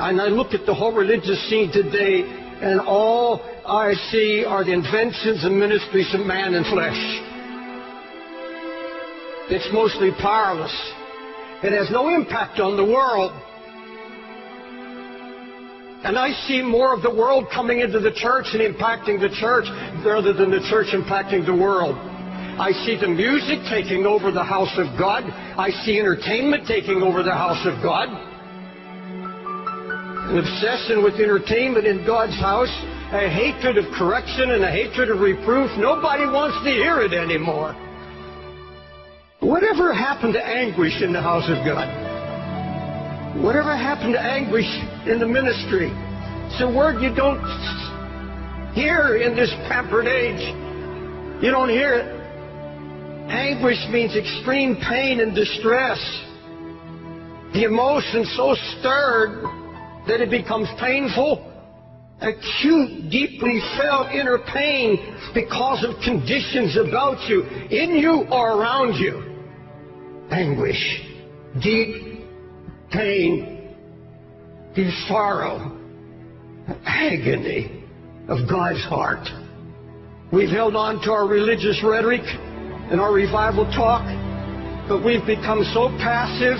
And I look at the whole religious scene today, and all I see are the inventions and ministries of man and flesh. It's mostly powerless. It has no impact on the world. And I see more of the world coming into the church and impacting the church rather than the church impacting the world. I see the music taking over the house of God. I see entertainment taking over the house of God. An obsession with entertainment in God's house, a hatred of correction and a hatred of reproof. Nobody wants to hear it anymore. Whatever happened to anguish in the house of God? Whatever happened to anguish in the ministry? It's a word you don't hear in this pampered age. You don't hear it. Anguish means extreme pain and distress. The emotion so stirred that it becomes painful. Acute, deeply felt inner pain because of conditions about you, in you or around you. Anguish, deep pain, deep sorrow, agony of God's heart. We've held on to our religious rhetoric and our revival talk, but we've become so passive.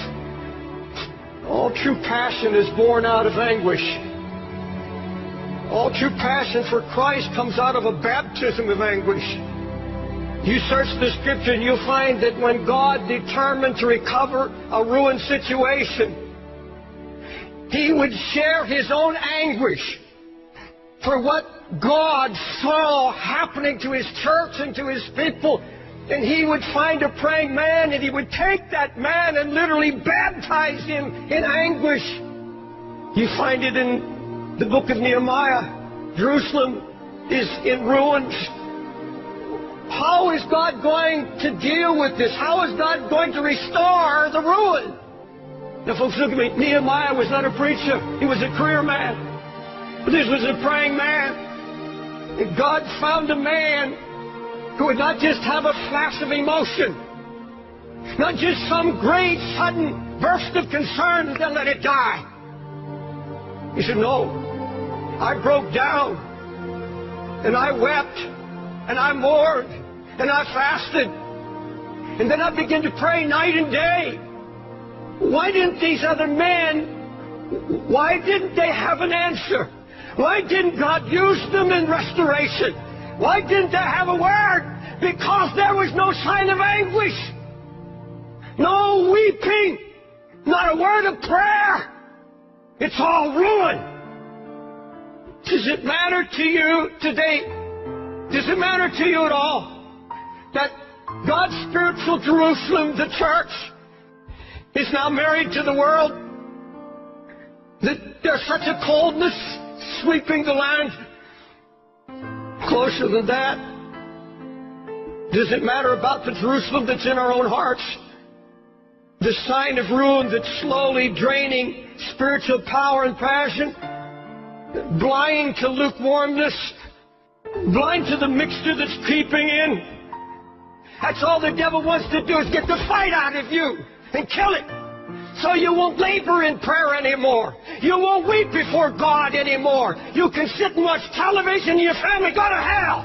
All true passion is born out of anguish. All true passion for Christ comes out of a baptism of anguish. You search the Scripture and you'll find that when God determined to recover a ruined situation, He would share His own anguish for what God saw happening to His church and to His people. And He would find a praying man, and He would take that man and literally baptize him in anguish. You find it in the book of Nehemiah. Jerusalem is in ruins. How is God going to deal with this? How is God going to restore the ruin? Now, folks, look at me. Nehemiah was not a preacher. He was a career man. But this was a praying man. And God found a man who would not just have a flash of emotion, not just some great sudden burst of concern and then let it die. He said, no, I broke down, and I wept, and I mourned, and I fasted, and then I began to pray night and day. Why didn't these other men, why didn't they have an answer? Why didn't God use them in restoration? Why didn't they have a word? Because there was no sign of anguish. No weeping. Not a word of prayer. It's all ruin. Does it matter to you today? Does it matter to you at all that God's spiritual Jerusalem, the church, is now married to the world? That there's such a coldness sweeping the land? Closer than that, does it matter about the Jerusalem that's in our own hearts? The sign of ruin that's slowly draining spiritual power and passion, blind to lukewarmness, blind to the mixture that's creeping in. That's all the devil wants to do, is get the fight out of you and kill it. So you won't labor in prayer anymore. You won't weep before God anymore. You can sit and watch television and your family go to hell.